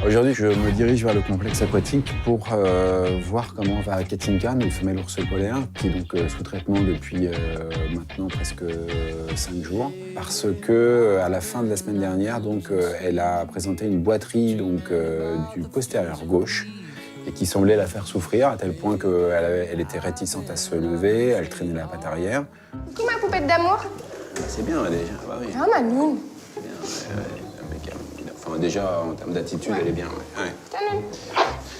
Aujourd'hui, je me dirige vers le complexe aquatique pour voir comment va Katinka, notre femelle ours polaire, qui est donc sous traitement depuis maintenant presque 5 jours. Parce que à la fin de la semaine dernière, donc, elle a présenté une boiterie donc, du postérieur gauche et qui semblait la faire souffrir à tel point qu'elle était réticente à se lever, elle traînait la patte arrière. Coucou ma poupette d'amour. C'est bien déjà, bah oui. Ah, mamie. Enfin, déjà, en termes d'attitude, Ouais. elle est bien. Ouais. Salut.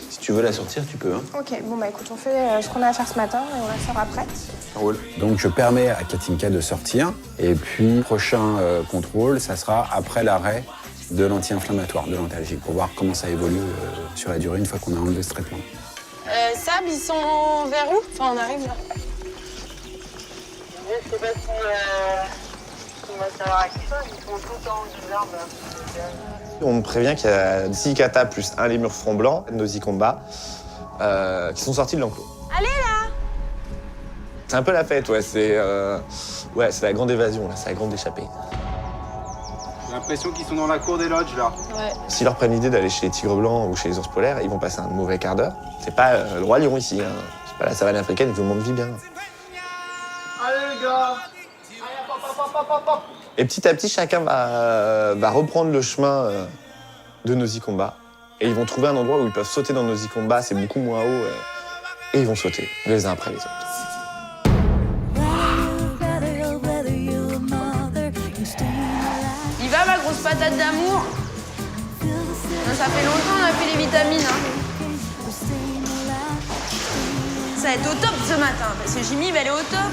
Si tu veux la sortir, tu peux. Hein. Ok, bon bah écoute, on fait ce qu'on a à faire ce matin et on la sort après. Ça roule. Donc, je permets à Katinka de sortir. Et puis, prochain contrôle, ça sera après l'arrêt de l'anti-inflammatoire, de l'antalgique, pour voir comment ça évolue sur la durée une fois qu'on a enlevé ce traitement. Sab, ils sont vers où? Enfin, on arrive là. Je sais pas si on va savoir à qui ça, ils sont tout en bizarre. On me prévient qu'il y a 10 katas plus un lémur front blanc, Nosy Combat, qui sont sortis de l'enclos. Allez là! C'est un peu la fête, ouais. C'est la grande évasion, là. C'est la grande échappée. J'ai l'impression qu'ils sont dans la cour des lodges, là. Ouais. S'ils leur prennent l'idée d'aller chez les tigres blancs ou chez les ours polaires, ils vont passer un mauvais quart d'heure. C'est pas le roi lion ici, hein. C'est pas la savane africaine, tout le monde vit bien. Allez, les gars! Et petit à petit, chacun va reprendre le chemin de Nosy Combat. Et ils vont trouver un endroit où ils peuvent sauter dans Nosy Combat, c'est beaucoup moins haut. Et ils vont sauter, les uns après les autres. Il va ma grosse patate d'amour? Ça fait longtemps qu'on a fait les vitamines. Hein. Ça va être au top ce matin, parce que Jimmy va aller au top.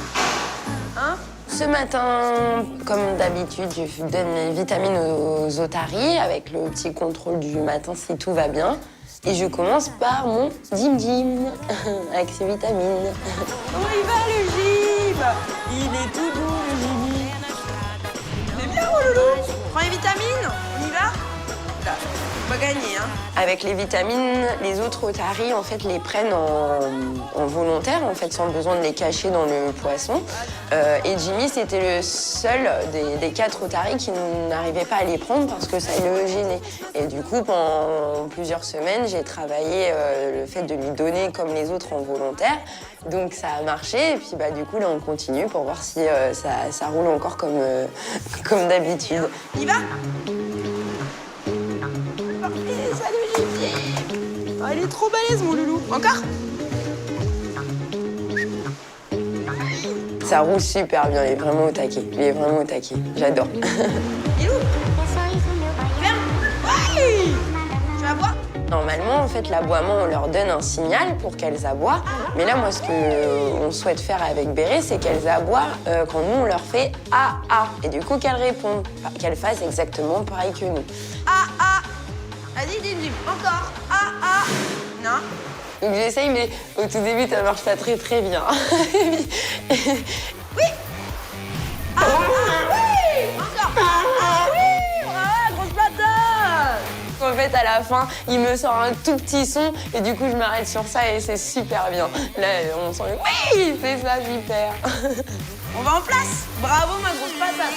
Hein? Ce matin, comme d'habitude, je donne mes vitamines aux otaries avec le petit contrôle du matin si tout va bien. Et je commence par mon Dim avec ses vitamines. Comment il va le Jim? Il est tout doux le Jimmy. C'est bien mon loulou. Prends les vitamines, on y va? Là, on va gagner hein. Avec les vitamines, les autres otaries en fait les prennent en volontaire en fait sans besoin de les cacher dans le poisson. Et Jimmy c'était le seul des 4 otaries qui n'arrivait pas à les prendre parce que ça le gênait. Et du coup pendant plusieurs semaines j'ai travaillé le fait de lui donner comme les autres en volontaire. Donc ça a marché et puis bah du coup là on continue pour voir si ça roule encore comme d'habitude. Il va? Salut Gigi. Oh, il est trop balèze mon loulou. Encore? Ça roule super bien, il est vraiment au taquet. Il est vraiment au taquet. J'adore. Il est où? Viens. Oui. Tu vas boire? Normalement, en fait, l'aboiement, on leur donne un signal pour qu'elles aboient. Mais là, moi, ce qu'on souhaite faire avec Béré, c'est qu'elles aboient quand nous, on leur fait « Ah, ah ». Et du coup, qu'elles répondent, enfin, qu'elles fassent exactement pareil que nous. « Ah, ah ». Vas-y, dis encore. Ah, ah. Non. Donc j'essaye, mais au tout début, ça marche pas très très bien. Oui. Ah, ah, oui. Encore. Ah, ah, oui. Ah, grosse patate. En fait, à la fin, il me sort un tout petit son et du coup, je m'arrête sur ça et c'est super bien. Là, on sent le oui, c'est ça, super. On va en place. Bravo, ma grosse patate.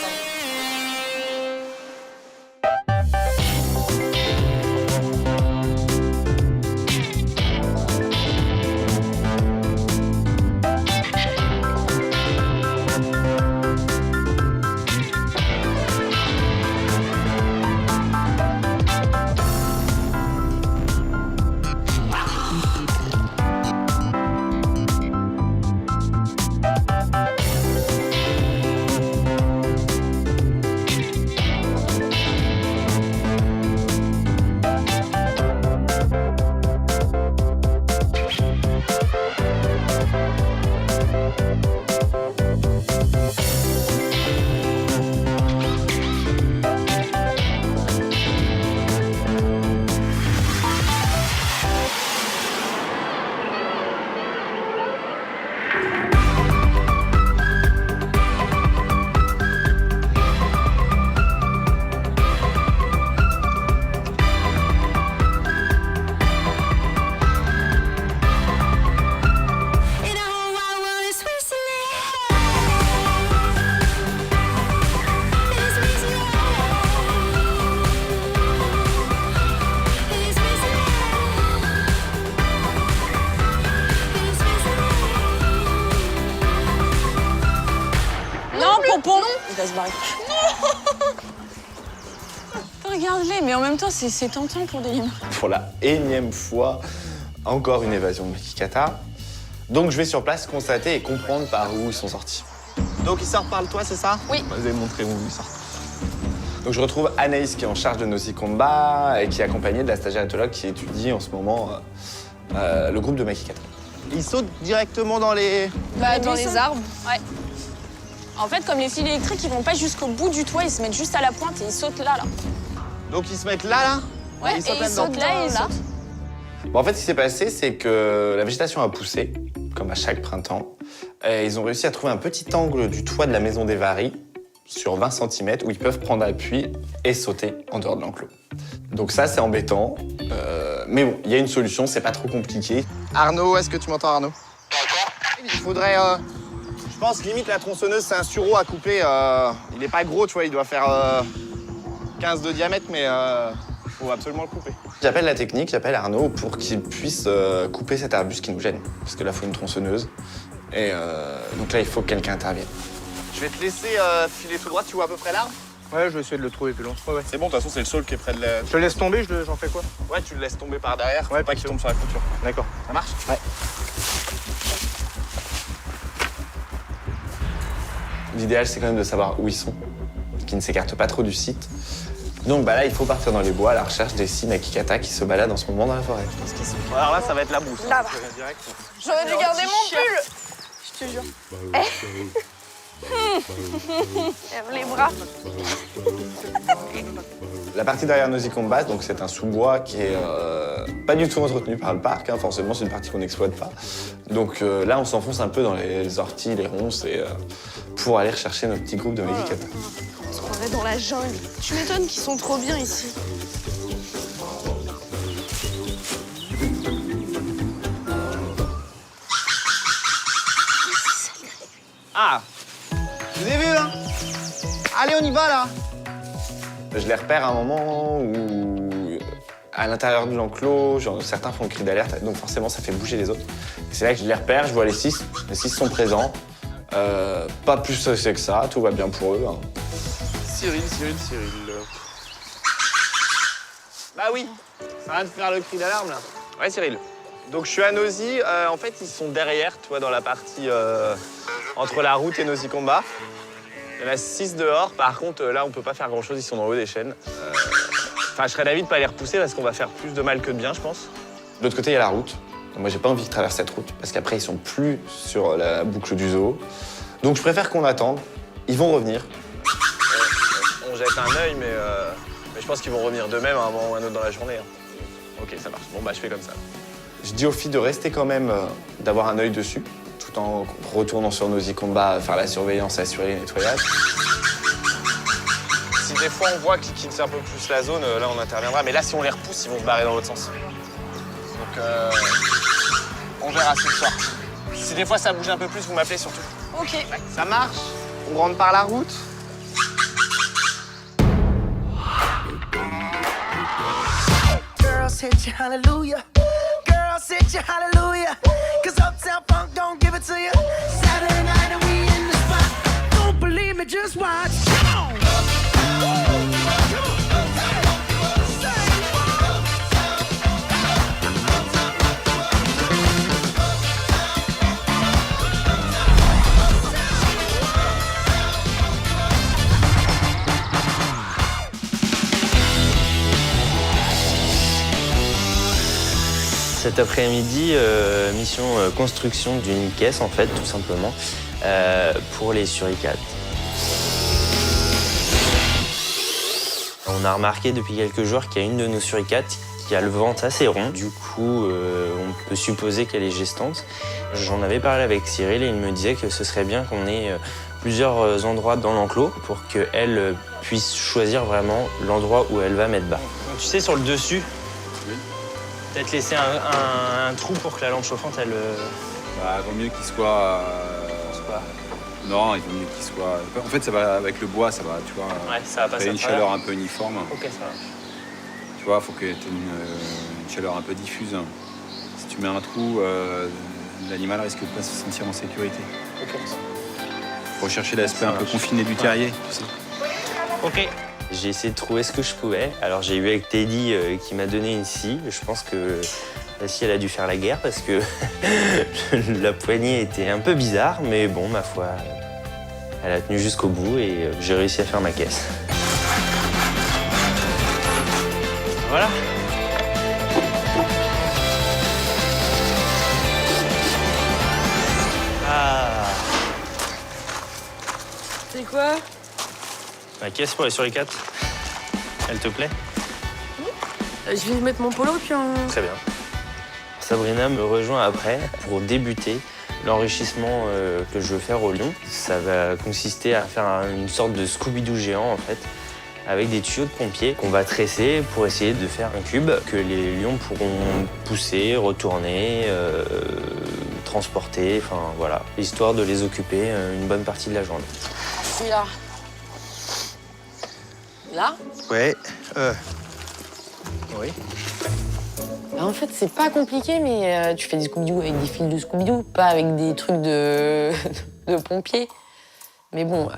se barrer. Regarde-les, mais en même temps, c'est tentant pour des gamins. Pour la énième fois, encore une évasion de Makikata. Donc je vais sur place constater et comprendre par où ils sont sortis. Donc ils sortent par le toit, c'est ça? Oui. Vous allez montrer où ils sortent. Donc je retrouve Anaïs qui est en charge de Nosy Combat et qui est accompagnée de la stagiaire éthologue qui étudie en ce moment le groupe de Makikata. Ils sautent directement dans les... Bah, dans les arbres, ouais. En fait, comme les fils électriques, ils vont pas jusqu'au bout du toit, ils se mettent juste à la pointe et ils sautent là. Donc ils se mettent là? Ouais, ils sautent et ils là-dedans. sautent là et ils sautent. Bon, en fait, ce qui s'est passé, c'est que la végétation a poussé, comme à chaque printemps. Et ils ont réussi à trouver un petit angle du toit de la maison des Varies, sur 20 cm, où ils peuvent prendre appui et sauter en dehors de l'enclos. Donc ça, c'est embêtant. Mais bon, il y a une solution, c'est pas trop compliqué. Arnaud, est-ce que tu m'entends, Arnaud? Il faudrait... je pense, limite, la tronçonneuse, c'est un sureau à couper. Il est pas gros, tu vois, il doit faire 15 de diamètre, mais faut absolument le couper. J'appelle la technique, j'appelle Arnaud pour qu'il puisse couper cet arbuste qui nous gêne. Parce que là, il faut une tronçonneuse. Et donc là, il faut que quelqu'un intervienne. Je vais te laisser filer tout droit, tu vois à peu près l'arbre? Ouais, je vais essayer de le trouver plus long. Ouais. C'est bon, de toute façon, c'est le sol qui est près de la... Je le laisse tomber, j'en fais quoi? Ouais, tu le laisses tomber par derrière, Ouais, faut pas qu'il tombe sur la clôture. D'accord. Ça marche? Ouais. L'idéal, c'est quand même de savoir où ils sont, qu'ils ne s'écartent pas trop du site. Donc bah là, il faut partir dans les bois à la recherche des 6 Makikata qui se baladent en ce moment dans la forêt. Alors là, ça va être la brousse. Là-bas. J'aurais dû garder mon pull. Je te jure. Les bras. La partie derrière Nosy Combat, donc c'est un sous-bois qui est pas du tout entretenu par le parc. Hein. Forcément, c'est une partie qu'on n'exploite pas. Donc là, on s'enfonce un peu dans les orties, les ronces, et pour aller rechercher notre petit groupe de Makikata. On se croirait dans la jungle. Tu m'étonnes qu'ils sont trop bien ici. Ah! Je vous ai vu, hein? Allez, on y va, là! Je les repère à un moment où, à l'intérieur de l'enclos, certains font le cri d'alerte, donc forcément, ça fait bouger les autres. Et c'est là que je les repère, je vois les 6. Les 6 sont présents. Pas plus stressé que ça, tout va bien pour eux. Hein. Cyril. Bah oui, ça vient de faire le cri d'alarme, là. Ouais, Cyril. Donc je suis à Nosy, en fait, ils sont derrière, tu vois, dans la partie entre la route et Nosy Combat. Il y en a 6 dehors, par contre, là, on peut pas faire grand-chose, ils sont dans le haut des chênes. Enfin, je serais d'avis de pas les repousser parce qu'on va faire plus de mal que de bien, je pense. De l'autre côté, il y a la route. Donc, moi, j'ai pas envie de traverser cette route parce qu'après, ils sont plus sur la boucle du zoo. Donc, je préfère qu'on attende. Ils vont revenir. On jette un œil, mais je pense qu'ils vont revenir d'eux-mêmes à un moment ou à un autre dans la journée. Hein. Ok, ça marche. Bon, bah, je fais comme ça. Je dis aux filles de rester quand même, d'avoir un œil dessus, tout en retournant sur Nosy Combat, faire la surveillance, assurer les nettoyages. Si des fois on voit qu'ils quittent un peu plus la zone, là on interviendra. Mais là, si on les repousse, ils vont se barrer dans l'autre sens. Donc, on verra ce soir. Si des fois ça bouge un peu plus, vous m'appelez surtout. Ok. Ça marche? On rentre par la route? Girls hit you hallelujah. Girls hit you hallelujah. Cause Uptown Funk don't give it to you. Saturday night and we in the spot. Don't believe me, just watch. Come on. Cet après-midi, mission construction d'une caisse, en fait, tout simplement, pour les suricates. On a remarqué depuis quelques jours qu'il y a une de nos suricates qui a le ventre assez rond. Du coup, on peut supposer qu'elle est gestante. J'en avais parlé avec Cyril et il me disait que ce serait bien qu'on ait plusieurs endroits dans l'enclos pour qu'elle puisse choisir vraiment l'endroit où elle va mettre bas. Donc, tu sais, sur le dessus, peut-être laisser un trou pour que la lampe chauffante, elle... Bah, vaut mieux qu'il soit... Non, il vaut mieux qu'il soit... En fait, ça va avec le bois, ça va, tu vois. Ouais, ça va passer une chaleur un peu uniforme. Ok, ça va. Tu vois, il faut que tu aies une chaleur un peu diffuse. Si tu mets un trou, l'animal risque de pas se sentir en sécurité. Ok. rechercher l'aspect un peu confiné du terrier, tu sais. Ok. J'ai essayé de trouver ce que je pouvais. Alors j'ai eu avec Teddy qui m'a donné une scie. Je pense que la scie, elle a dû faire la guerre parce que la poignée était un peu bizarre. Mais bon, ma foi, elle a tenu jusqu'au bout et j'ai réussi à faire ma caisse. Voilà. Ah. C'est quoi? Ma caisse pour les suricates. Elle te plaît? Je vais mettre mon polo puis on... Très bien. Sabrina me rejoint après pour débuter l'enrichissement que je veux faire au lion. Ça va consister à faire une sorte de Scooby-Doo géant en fait, avec des tuyaux de pompiers qu'on va tresser pour essayer de faire un cube que les lions pourront pousser, retourner, transporter, enfin voilà, histoire de les occuper une bonne partie de la journée. Celui-là. Là? Ouais. Oui. En fait, c'est pas compliqué, mais tu fais des Scooby-Doo avec des fils de Scooby-Doo, pas avec des trucs de pompiers. Mais bon,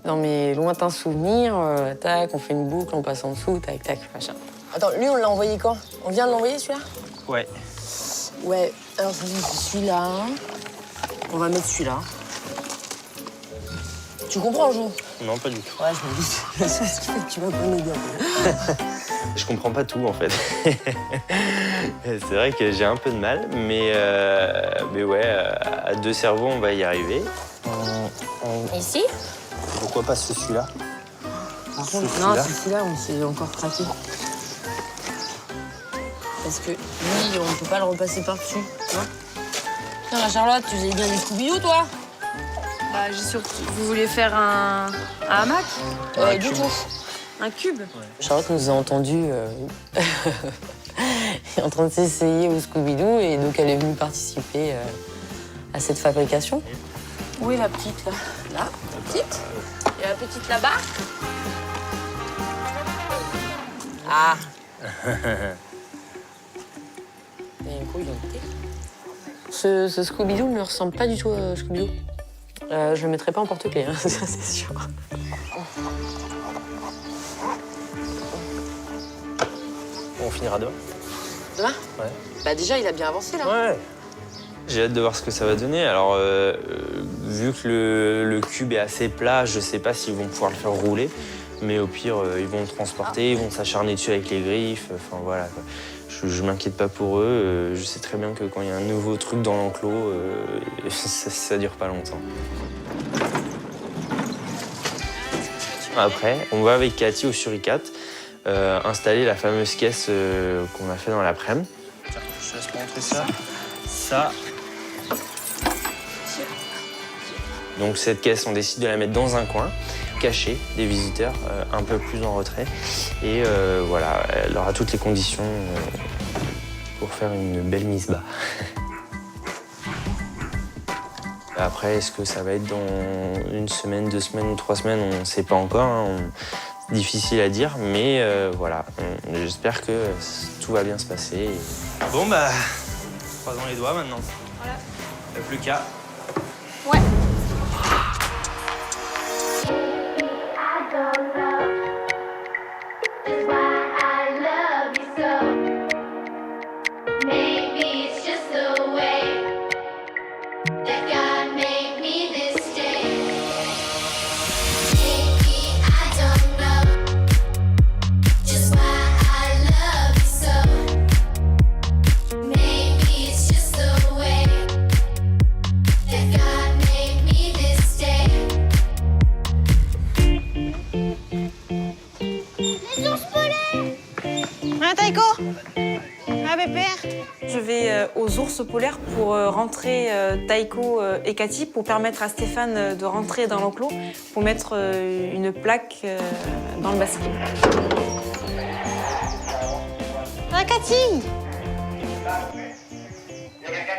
dans mes lointains souvenirs, tac, on fait une boucle, on passe en dessous, tac, tac, machin. Attends, lui, on l'a envoyé quand? On vient de l'envoyer, celui-là? Ouais. Ouais, alors celui-là. On va mettre celui-là. Tu comprends, Jo? Non, pas du tout. Ouais, je me dis, tu vas pas m'aider. Je comprends pas tout en fait. C'est vrai que j'ai un peu de mal, mais ouais, à deux cerveaux, on va y arriver. Ici? Pourquoi pas celui-là? Par contre, non, celui-là, on s'est encore craqué. Parce que lui, on peut pas le repasser par-dessus, tu vois? Putain, la Charlotte, tu faisais bien des Scooby-Doo, toi? Bah, j'ai surtout... Vous vouliez faire un hamac? Du tout. Un cube? Charlotte nous a entendus en train de s'essayer au Scooby-Doo et donc elle est venue participer à cette fabrication. Où est la petite, là? Là, la petite. Et la petite là-bas? Ah. Il y a une couille dans le thé. Ce Scooby-Doo ne ressemble pas du tout à Scooby-Doo. Je le mettrai pas en porte-clés, hein, ça c'est sûr. On finira demain. Demain? Ouais. Bah déjà, il a bien avancé, là. Ouais. J'ai hâte de voir ce que ça va donner. Alors, vu que le cube est assez plat, je sais pas s'ils vont pouvoir le faire rouler. Mais au pire, ils vont le transporter, ils vont s'acharner dessus avec les griffes. Enfin, voilà, quoi. Je m'inquiète pas pour eux. Je sais très bien que quand il y a un nouveau truc dans l'enclos, ça dure pas longtemps. Après, on va avec Cathy au suricate installer la fameuse caisse qu'on a fait dans l'après-midi. Je laisse montrer ça. Ça. Donc cette caisse, on décide de la mettre dans un coin, cachée des visiteurs, un peu plus en retrait. Et voilà, elle aura toutes les conditions pour faire une belle mise bas. Après, est-ce que ça va être dans une semaine, 2 semaines, 3 semaines? On ne sait pas encore. Hein. Difficile à dire, mais voilà. J'espère que tout va bien se passer. Bon, bah, croisons les doigts maintenant. Voilà. Il n'y a plus qu'à. Ouais. Je vais aux ours polaires pour rentrer Taïko et Cathy pour permettre à Stéphane de rentrer dans l'enclos pour mettre une plaque dans le basket. Ah, Cathy!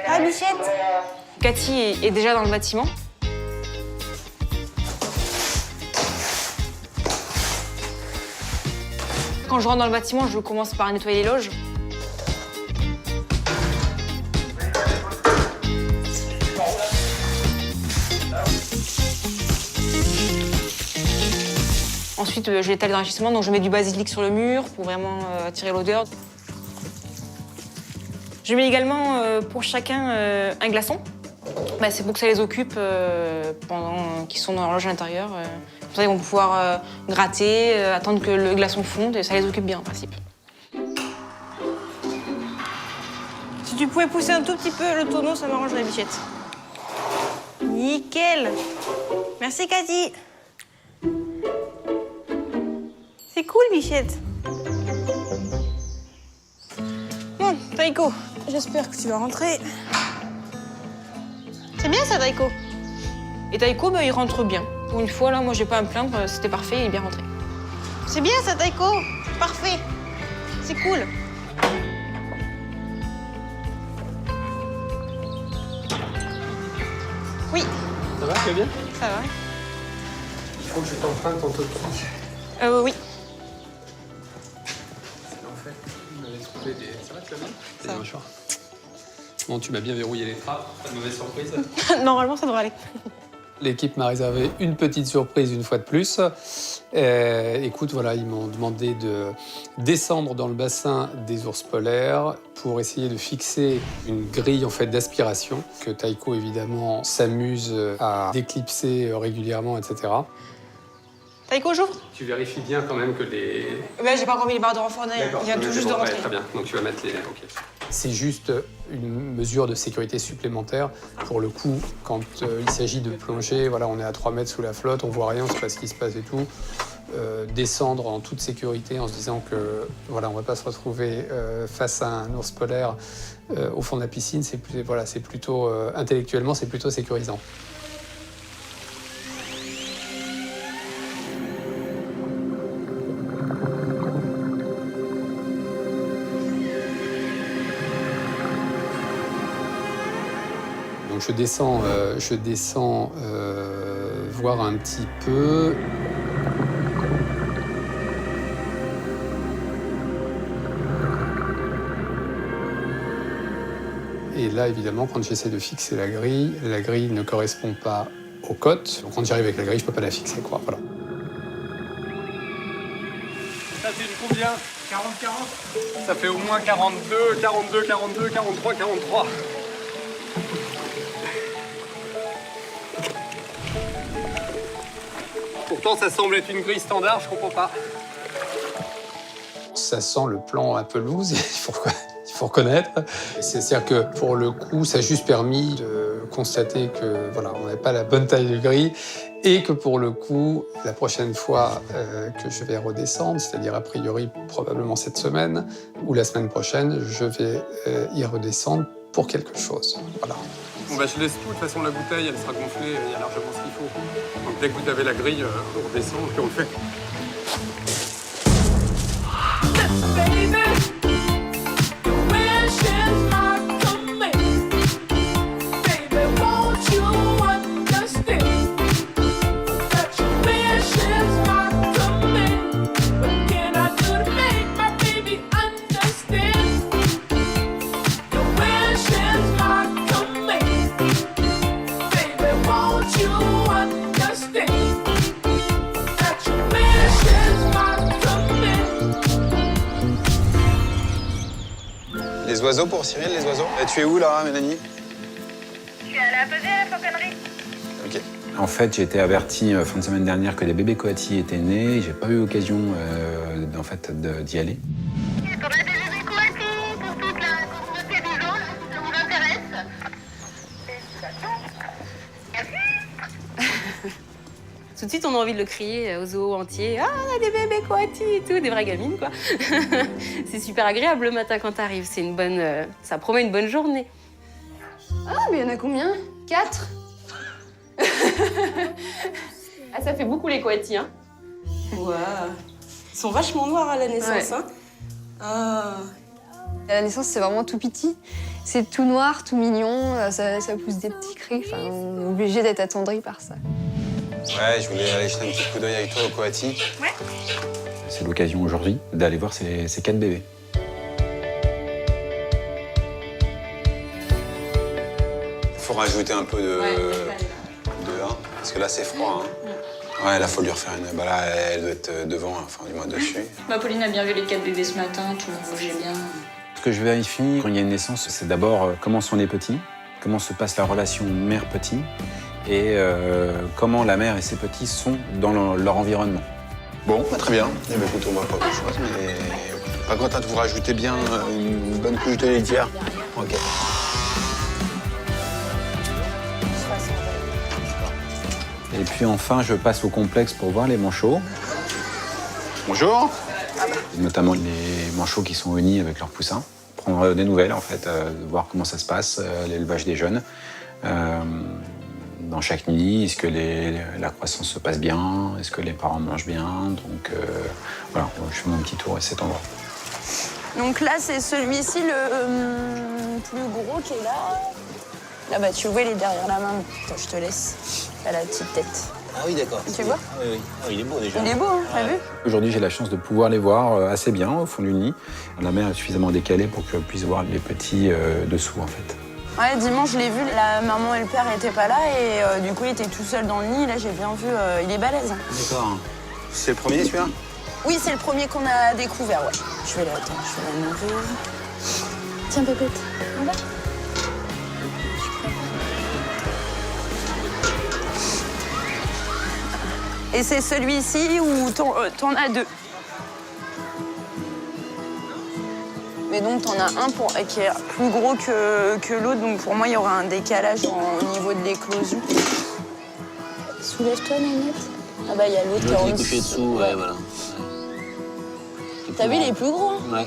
Ah, Bichette! Cathy est déjà dans le bâtiment. Quand je rentre dans le bâtiment, je commence par nettoyer les loges. Ensuite, je l'étale d'enrichissement, donc je mets du basilic sur le mur pour vraiment attirer l'odeur. Je mets également pour chacun un glaçon. Bah, c'est pour que ça les occupe pendant qu'ils sont dans l'horloge à l'intérieur. Comme ça, ils vont pouvoir gratter, attendre que le glaçon fonde et ça les occupe bien en principe. Si tu pouvais pousser un tout petit peu le tonneau, ça m'arrangerait, Bichette. Nickel. Merci, Cathy. C'est cool, Bichette. Bon, Taïko, j'espère que tu vas rentrer. C'est bien ça, Taïko. Et Taïko, il rentre bien. Pour une fois, là, moi, j'ai pas à me plaindre, c'était parfait, il est bien rentré. C'est bien ça, Taïko. Parfait. C'est cool. Oui. Ça va, tu vas bien? Ça va. Il faut que je t'emprunte ton toki. Oui. En fait, on avait trouvé des... Ça va, tu vas bien? Ça va. Bonjour. Bon, tu m'as bien verrouillé les trappes. Pas de mauvaise surprise? Normalement, ça devrait aller. L'équipe m'a réservé une petite surprise une fois de plus. Écoute, voilà, ils m'ont demandé de descendre dans le bassin des ours polaires pour essayer de fixer une grille en fait d'aspiration que Taïko évidemment s'amuse à déclipser régulièrement, etc. Taïko, j'ouvre? Tu vérifies bien quand même que les... J'ai pas encore mis les barres de renfort, il vient tout juste de rentrer. Très bien, donc tu vas mettre les... Ok. C'est juste une mesure de sécurité supplémentaire. Pour le coup, quand il s'agit de plonger, voilà, on est à 3 mètres sous la flotte, on voit rien, on sait pas ce qui se passe et tout. Descendre en toute sécurité en se disant que voilà, on va pas se retrouver face à un ours polaire au fond de la piscine, c'est plutôt intellectuellement, c'est plutôt sécurisant. Donc je descends voir un petit peu. Et là, évidemment, quand j'essaie de fixer la grille ne correspond pas aux côtes. Donc quand j'arrive avec la grille, je peux pas la fixer, quoi. Voilà. Ça fait une combien? 40-40? Ça fait au moins 42, 42, 42, 43, 43. Pourtant, ça semble être une grille standard, je comprends pas. Ça sent le plan un peu loose, il faut reconnaître. C'est-à-dire que pour le coup, ça a juste permis de constater que voilà, on n'avait pas la bonne taille de grille et que pour le coup, la prochaine fois que je vais redescendre, c'est-à-dire a priori probablement cette semaine ou la semaine prochaine, je vais y redescendre pour quelque chose. Voilà. Bon bah je laisse tout, de toute façon la bouteille elle sera gonflée, il y a largement ce qu'il faut. Donc dès que vous avez la grille, on redescend et on le fait. Les oiseaux pour Cyril, les oiseaux. Tu es où là, Mélanie? Je suis allée à peser à la fauconnerie. Ok. En fait, j'ai été averti fin de semaine dernière que des bébés coatis étaient nés. J'ai pas eu l'occasion d'y aller. On a des bébés coatis pour toute la communauté des gens, si ça vous intéresse. Tout de suite, on a envie de le crier au zoo entier. Ah, on a des bébés coatis et tout, des vraies gamines, quoi. C'est super agréable le matin quand t'arrives. C'est une bonne... ça promet une bonne journée. Ah, mais il y en a combien? 4? Ah, ça fait beaucoup les coatis, hein. Wow. Ils sont vachement noirs à la naissance, Ouais. hein. Ah. À la naissance, c'est vraiment tout petit. C'est tout noir, tout mignon, ça pousse des petits cris. Enfin, on est obligé d'être attendri par ça. Ouais, je voulais aller jeter un petit coup d'œil avec toi au coati. Ouais. C'est l'occasion aujourd'hui d'aller voir ces 4 bébés. Il faut rajouter un peu de 1, parce que là c'est froid. Hein. Ouais, là, faut lui refaire une... Bah là, elle doit être devant, enfin, du moins dessus. Pauline a bien vu les 4 bébés ce matin, tout le monde bougeait bien. Ce que je vérifie quand il y a une naissance, c'est d'abord comment sont les petits, comment se passe la relation mère-petit et comment la mère et ses petits sont dans leur environnement. Bon, bah, très bien. Eh bien, écoute, on voit pas grand-chose, mais pas content de vous rajouter bien une bonne couche de litière. Ok. Et puis enfin, je passe au complexe pour voir les manchots. Bonjour. Notamment les manchots qui sont au nid avec leurs poussins. Prendre des nouvelles, en fait, voir comment ça se passe, l'élevage des jeunes. Dans chaque nid, est-ce que la croissance se passe bien? Est-ce que les parents mangent bien? Donc voilà, je fais mon petit tour à cet endroit. Donc là, c'est celui-ci, le plus gros qui est là. Là, bah, tu vois, il est derrière la main. Attends, je te laisse. Elle a la petite tête. Ah oui, d'accord. Tu vois? Ah, oui. Ah, il est beau déjà. Il est beau, hein, t'as vu? Aujourd'hui, j'ai la chance de pouvoir les voir assez bien au fond du nid. La mère est suffisamment décalée pour que je puisse voir les petits dessous, en fait. Ouais, dimanche, je l'ai vu. La maman et le père n'étaient pas là et du coup, il était tout seul dans le nid. Là, j'ai bien vu, il est balèze. D'accord. C'est le premier, celui-là? Oui, c'est le premier qu'on a découvert, ouais. Je vais la nourrir. Tiens, Pépette, on va. Et c'est celui-ci où t'en as 2. Mais donc, t'en as un qui est plus gros que l'autre. Donc, pour moi, il y aura un décalage au niveau de l'éclosion. Soulève-toi, Nénette. Ah bah, il y a l'autre qui est en couché dessous, ouais, voilà. T'as vu, il est plus gros, hein? Ouais.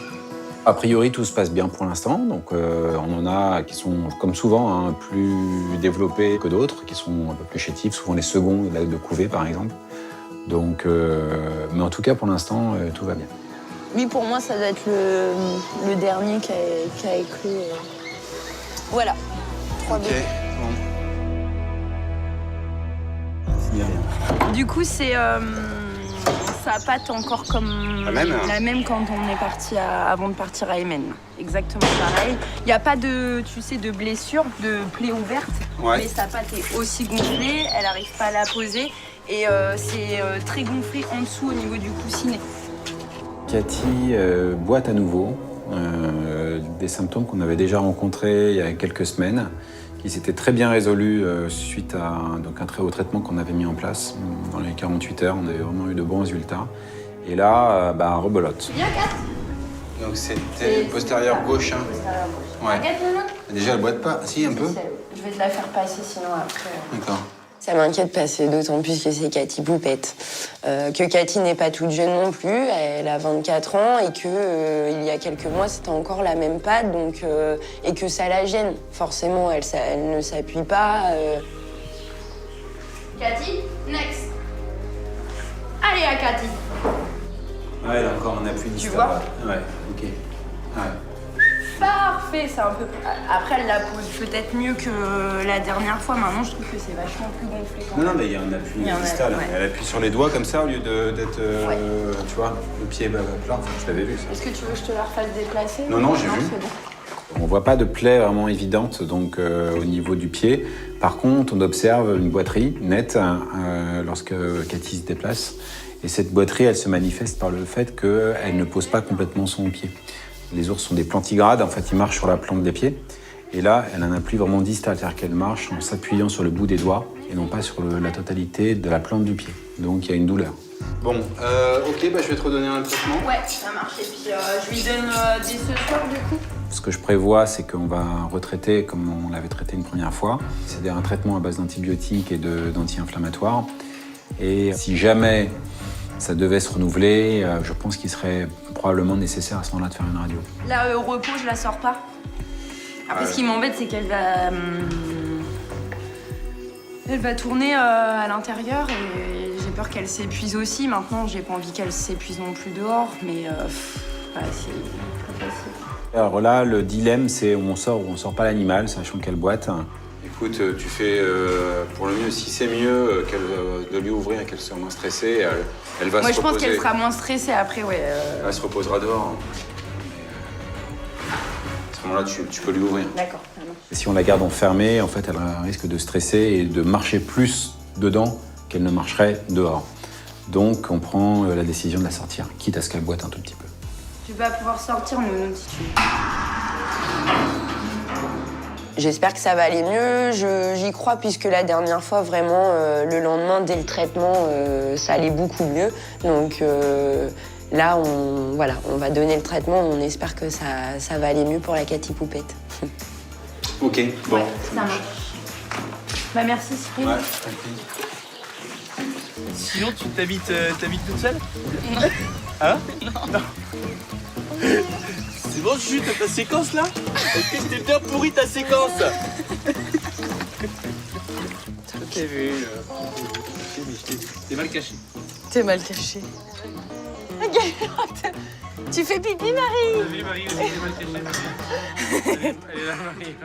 A priori, tout se passe bien pour l'instant. Donc, on en a qui sont, comme souvent, hein, plus développés que d'autres, qui sont un peu plus chétifs, souvent les seconds de couvée, par exemple. Donc, mais en tout cas, pour l'instant, tout va bien. Lui, pour moi, ça doit être le dernier qui a éclos. Voilà. 3 bébés. Bon. Du coup, c'est sa patte encore comme la même quand on est parti avant de partir à Yémen. Exactement pareil. Il n'y a pas de blessure, de plaie ouverte, mais sa patte est aussi gonflée. Elle n'arrive pas à la poser et c'est très gonflé en dessous au niveau du coussinet. Cathy boite à nouveau. Des symptômes qu'on avait déjà rencontrés il y a quelques semaines, qui s'étaient très bien résolus suite à un très haut traitement qu'on avait mis en place. Dans les 48 heures, on avait vraiment eu de bons résultats. Et là, rebelote. Viens, Kat. Donc c'était postérieur gauche. Hein. Postérieur gauche. Ouais. T'inquiète, Nana. Déjà, elle boite pas. Si, un peu. Je vais te la faire passer sinon après. D'accord. Ça m'inquiète parce que d'autant plus que c'est Cathy Poupette. Que Cathy n'est pas toute jeune non plus, elle a 24 ans et que il y a quelques mois c'était encore la même patte donc, et que ça la gêne. Forcément, elle ne s'appuie pas. Cathy, next. Allez à Cathy. Ouais, elle a encore un appui distal. Tu vois? Ouais, ok. Ouais. Parfait, c'est un peu. Après, elle la pose peut-être mieux que la dernière fois. Maintenant, je trouve que c'est vachement plus gonflé quand même. Non, mais il y a un appui distal. Ouais. Elle appuie sur les doigts comme ça au lieu d'être, tu vois, le pied plat. Enfin, je l'avais vu ça. Est-ce que tu veux que je te la refasse déplacer? Non, j'ai vu. C'est bon. On voit pas de plaie vraiment évidente donc au niveau du pied. Par contre, on observe une boiterie nette lorsque Cathy se déplace. Et cette boiterie, elle se manifeste par le fait qu'elle ne pose pas complètement son pied. Les ours sont des plantigrades, en fait, ils marchent sur la plante des pieds. Et là, elle a un appui vraiment distal, c'est-à-dire qu'elle marche en s'appuyant sur le bout des doigts et non pas sur la totalité de la plante du pied. Donc, il y a une douleur. Bon, ok, je vais te redonner un traitement. Ouais, ça marche. Et puis, je lui donne dès ce soir, du coup. Ce que je prévois, c'est qu'on va retraiter comme on l'avait traité une première fois. C'est-à-dire un traitement à base d'antibiotiques et d'anti-inflammatoires. Et si jamais ça devait se renouveler, je pense qu'il serait probablement nécessaire à ce moment-là de faire une radio. Là, au repos, je la sors pas. Après, ce qui m'embête, c'est qu'elle va... Elle va tourner à l'intérieur et j'ai peur qu'elle s'épuise aussi. Maintenant, j'ai pas envie qu'elle s'épuise non plus dehors, mais c'est pas facile. Alors là, le dilemme, c'est où on sort ou on sort pas l'animal, sachant qu'elle boite. Écoute, tu fais pour le mieux. Si c'est mieux de lui ouvrir et qu'elle soit moins stressée, elle va se reposer. Moi, je pense qu'elle sera moins stressée après, ouais. Elle se reposera dehors. À ce moment-là, tu peux lui ouvrir. D'accord. Et si on la garde enfermée, en fait, elle risque de stresser et de marcher plus dedans qu'elle ne marcherait dehors. Donc on prend la décision de la sortir, quitte à ce qu'elle boite un tout petit peu. Tu vas pouvoir sortir, Nounou, si tu veux. J'espère que ça va aller mieux, j'y crois puisque la dernière fois, vraiment, le lendemain, dès le traitement, ça allait beaucoup mieux. Donc là, on va donner le traitement, on espère que ça va aller mieux pour la Cathy Poupette. Ok, bon. Ouais, ça marche. Bah merci, Cyril. Ouais. Sinon, tu t'habites toute seule? Non. Hein? Non. C'est bon, chut, ta séquence là? Est-ce que c'était bien pourri ta séquence? T'es vu, t'es mal caché. T'es mal caché. Tu fais pipi, Marie? Marie, elle est mal cachée, Marie. Elle est là, Marie.